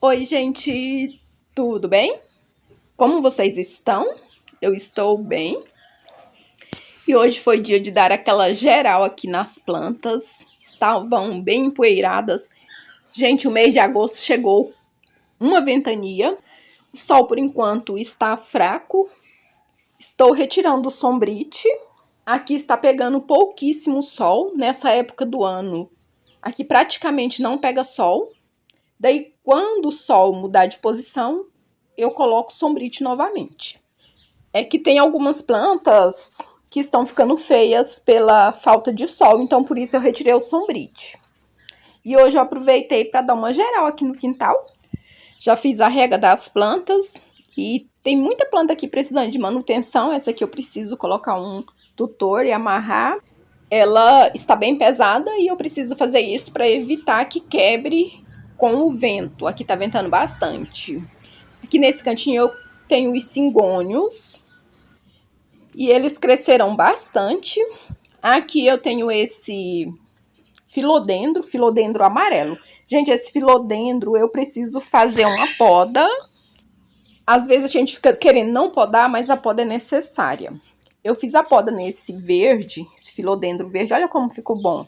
Oi, gente, tudo bem? Como vocês estão? Eu estou bem. E hoje foi dia de dar aquela geral aqui nas plantas. Estavam bem empoeiradas. Gente, o mês de agosto chegou uma ventania. O sol, por enquanto, está fraco. Estou retirando o sombrite. Aqui está pegando pouquíssimo sol nessa época do ano. Aqui praticamente não pega sol. Daí, quando o sol mudar de posição, eu coloco sombrite novamente. É que tem algumas plantas que estão ficando feias pela falta de sol, então por isso eu retirei o sombrite. E hoje eu aproveitei para dar uma geral aqui no quintal. Já fiz a rega das plantas e tem muita planta aqui precisando de manutenção. Essa aqui eu preciso colocar um tutor e amarrar. Ela está bem pesada e eu preciso fazer isso para evitar que quebre com o vento. Aqui tá ventando bastante. Aqui nesse cantinho eu tenho os cingônios. E eles cresceram bastante. Aqui eu tenho esse filodendro amarelo. Gente, esse filodendro eu preciso fazer uma poda. Às vezes a gente fica querendo não podar, mas a poda é necessária. Eu fiz a poda nesse verde, esse filodendro verde. Olha como ficou bom.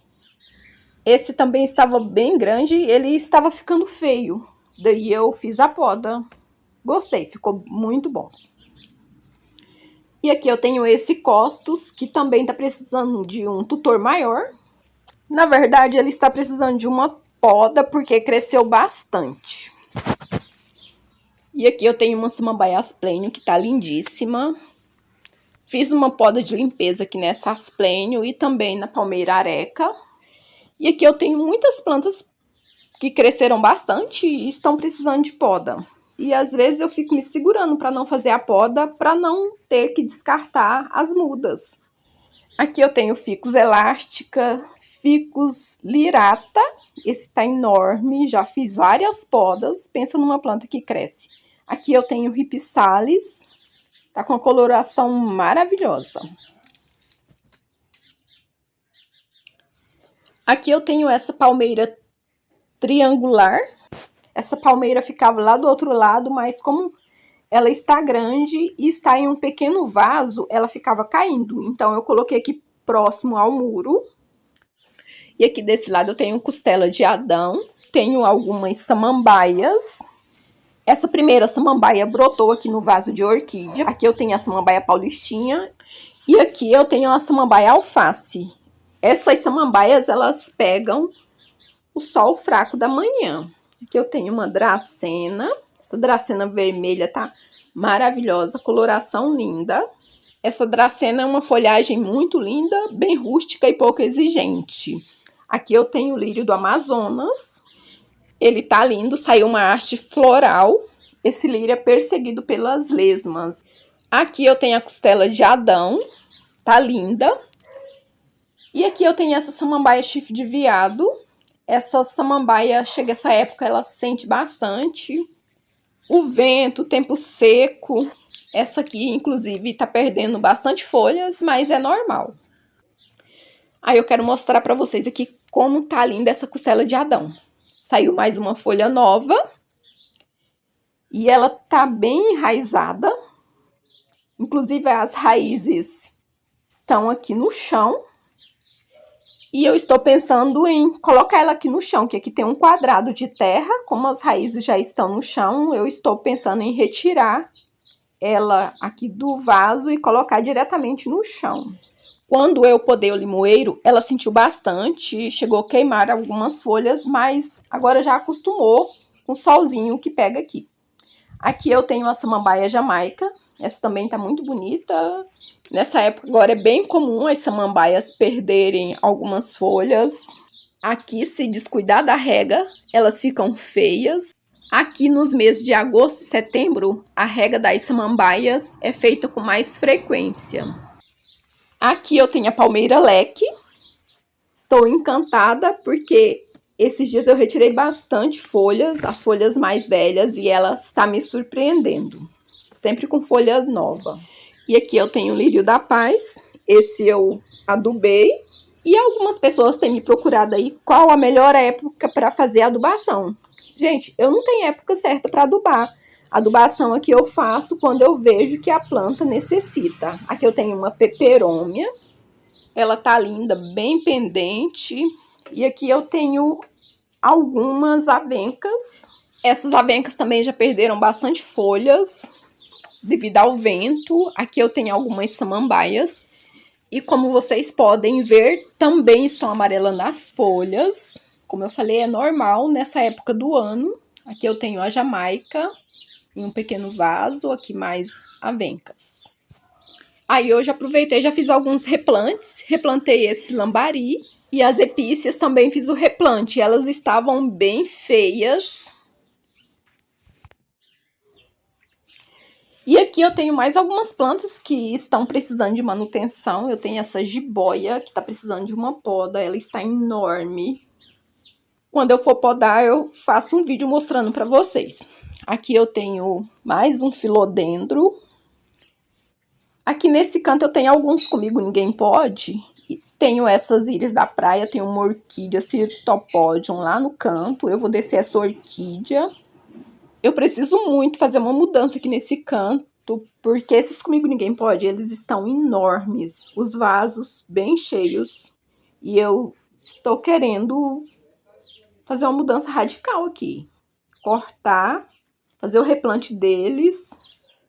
Esse também estava bem grande e ele estava ficando feio. Daí eu fiz a poda. Gostei, ficou muito bom. E aqui eu tenho esse costus, que também está precisando de um tutor maior. Na verdade, ele está precisando de uma poda, porque cresceu bastante. E aqui eu tenho uma samambaia asplênio, que está lindíssima. Fiz uma poda de limpeza aqui nessa asplênio e também na palmeira areca. E aqui eu tenho muitas plantas que cresceram bastante e estão precisando de poda. E às vezes eu fico me segurando para não fazer a poda, para não ter que descartar as mudas. Aqui eu tenho ficus elástica, ficus lirata. Esse tá enorme, já fiz várias podas. Pensa numa planta que cresce. Aqui eu tenho ripsalis, tá com a coloração maravilhosa. Aqui eu tenho essa palmeira triangular. Essa palmeira ficava lá do outro lado, mas como ela está grande e está em um pequeno vaso, ela ficava caindo. Então, eu coloquei aqui próximo ao muro. E aqui desse lado eu tenho costela de Adão. Tenho algumas samambaias. Essa primeira samambaia brotou aqui no vaso de orquídea. Aqui eu tenho a samambaia paulistinha. E aqui eu tenho a samambaia alface. Essas samambaias, elas pegam o sol fraco da manhã. Aqui eu tenho uma dracena. Essa dracena vermelha tá maravilhosa, coloração linda. Essa dracena é uma folhagem muito linda, bem rústica e pouco exigente. Aqui eu tenho o lírio do Amazonas. Ele tá lindo, saiu uma haste floral. Esse lírio é perseguido pelas lesmas. Aqui eu tenho a costela de Adão, tá linda. E aqui eu tenho essa samambaia chifre de veado. Essa samambaia, chega essa época, ela sente bastante o vento, o tempo seco. Essa aqui, inclusive, tá perdendo bastante folhas, mas é normal. Aí eu quero mostrar pra vocês aqui como tá linda essa costela de Adão. Saiu mais uma folha nova. E ela tá bem enraizada. Inclusive, as raízes estão aqui no chão. E eu estou pensando em colocar ela aqui no chão, que aqui tem um quadrado de terra. Como as raízes já estão no chão, eu estou pensando em retirar ela aqui do vaso e colocar diretamente no chão. Quando eu podei o limoeiro, ela sentiu bastante, chegou a queimar algumas folhas, mas agora já acostumou com o solzinho que pega aqui. Aqui eu tenho a samambaia jamaica. Essa também tá muito bonita. Nessa época agora é bem comum as samambaias perderem algumas folhas. Aqui, se descuidar da rega, elas ficam feias. Aqui nos meses de agosto e setembro, a rega das samambaias é feita com mais frequência. Aqui eu tenho a palmeira leque. Estou encantada porque esses dias eu retirei bastante folhas, as folhas mais velhas, e ela está me surpreendendo. Sempre com folha nova. E aqui eu tenho o lírio da paz. Esse eu adubei. E algumas pessoas têm me procurado aí qual a melhor época para fazer a adubação. Gente, eu não tenho época certa para adubar. A adubação aqui eu faço quando eu vejo que a planta necessita. Aqui eu tenho uma peperômia. Ela tá linda, bem pendente. E aqui eu tenho algumas avencas. Essas avencas também já perderam bastante folhas devido ao vento. Aqui eu tenho algumas samambaias. E como vocês podem ver, também estão amarelando as folhas. Como eu falei, é normal nessa época do ano. Aqui eu tenho a jamaica em um pequeno vaso. Aqui mais avencas. Aí hoje aproveitei, já fiz alguns replantes. Replantei esse lambari. E as epícias também fiz o replante. Elas estavam bem feias. E aqui eu tenho mais algumas plantas que estão precisando de manutenção. Eu tenho essa jiboia que está precisando de uma poda. Ela está enorme. Quando eu for podar, eu faço um vídeo mostrando para vocês. Aqui eu tenho mais um filodendro. Aqui nesse canto eu tenho alguns comigo ninguém pode. Tenho essas íris da praia, tenho uma orquídea Cirtopodium lá no canto. Eu vou descer essa orquídea. Eu preciso muito fazer uma mudança aqui nesse canto, porque esses comigo ninguém pode, eles estão enormes. Os vasos bem cheios. E eu estou querendo fazer uma mudança radical aqui. Cortar, fazer o replante deles.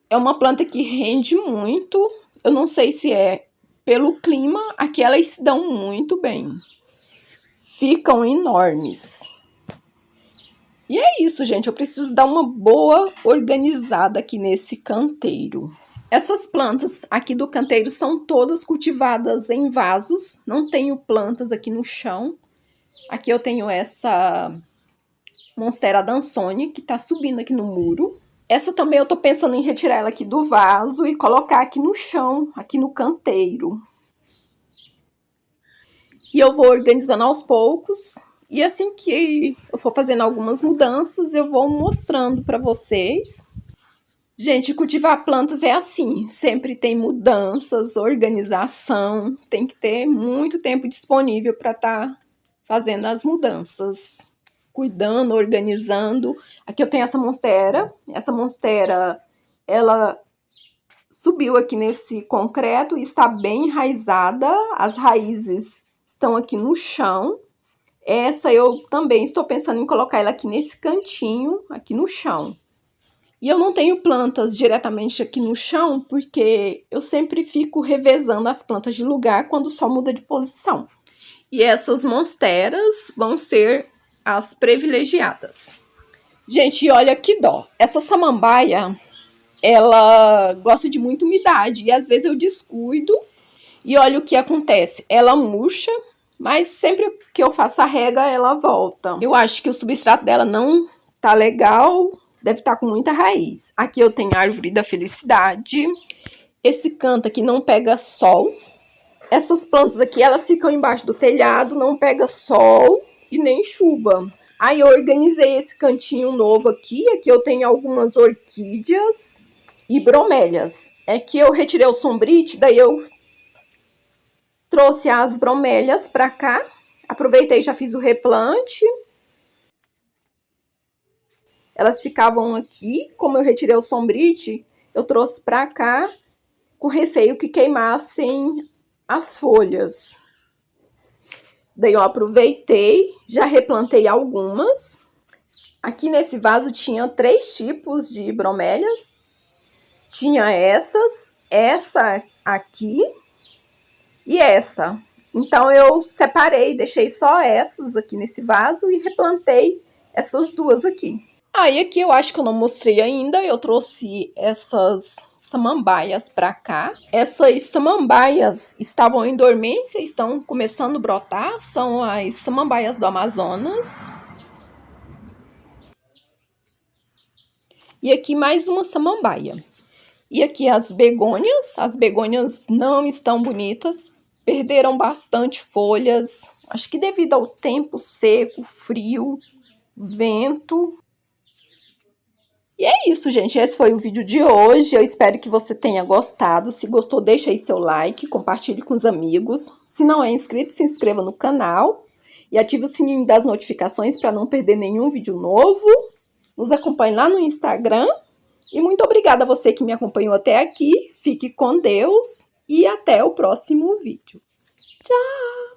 É uma planta que rende muito. Eu não sei se é pelo clima, aqui elas se dão muito bem. Ficam enormes. E é isso, gente. Eu preciso dar uma boa organizada aqui nesse canteiro. Essas plantas aqui do canteiro são todas cultivadas em vasos. Não tenho plantas aqui no chão. Aqui eu tenho essa Monstera Adansonii, que tá subindo aqui no muro. Essa também eu tô pensando em retirar ela aqui do vaso e colocar aqui no chão, aqui no canteiro. E eu vou organizando aos poucos. E assim que eu for fazendo algumas mudanças, eu vou mostrando para vocês. Gente, cultivar plantas é assim, sempre tem mudanças, organização, tem que ter muito tempo disponível para estar fazendo as mudanças. Cuidando, organizando. Aqui eu tenho essa monstera. Essa monstera, ela subiu aqui nesse concreto e está bem enraizada. As raízes estão aqui no chão. Essa eu também estou pensando em colocar ela aqui nesse cantinho, aqui no chão. E eu não tenho plantas diretamente aqui no chão, porque eu sempre fico revezando as plantas de lugar quando o sol muda de posição. E essas monsteras vão ser as privilegiadas. Gente, olha que dó. Essa samambaia, ela gosta de muita umidade. E às vezes eu descuido e olha o que acontece. Ela murcha, mas sempre que eu faço a rega, ela volta. Eu acho que o substrato dela não tá legal. Deve estar com muita raiz. Aqui eu tenho a árvore da felicidade. Esse canto aqui não pega sol. Essas plantas aqui, elas ficam embaixo do telhado, não pega sol e nem chuva. Aí eu organizei esse cantinho novo aqui. Aqui eu tenho algumas orquídeas e bromélias. É que eu retirei o sombrite, daí eu trouxe as bromélias pra cá. Aproveitei e já fiz o replante. Elas ficavam aqui. Como eu retirei o sombrite, eu trouxe pra cá com receio que queimassem as folhas. Daí eu aproveitei, já replantei algumas. Aqui nesse vaso tinha 3 tipos de bromélias. Tinha essa aqui e essa. Então eu separei, deixei só essas aqui nesse vaso e replantei essas duas aqui. Aí aqui eu acho que eu não mostrei ainda, eu trouxe essas samambaias para cá. Essas samambaias estavam em dormência, estão começando a brotar, são as samambaias do Amazonas. E aqui mais uma samambaia. E aqui as begônias não estão bonitas, perderam bastante folhas, acho que devido ao tempo seco, frio, vento. E é isso, gente. Esse foi o vídeo de hoje. Eu espero que você tenha gostado. Se gostou, deixa aí seu like, compartilhe com os amigos. Se não é inscrito, se inscreva no canal. e ative o sininho das notificações para não perder nenhum vídeo novo. Nos acompanhe lá no Instagram. E muito obrigada a você que me acompanhou até aqui. Fique com Deus e até o próximo vídeo. Tchau!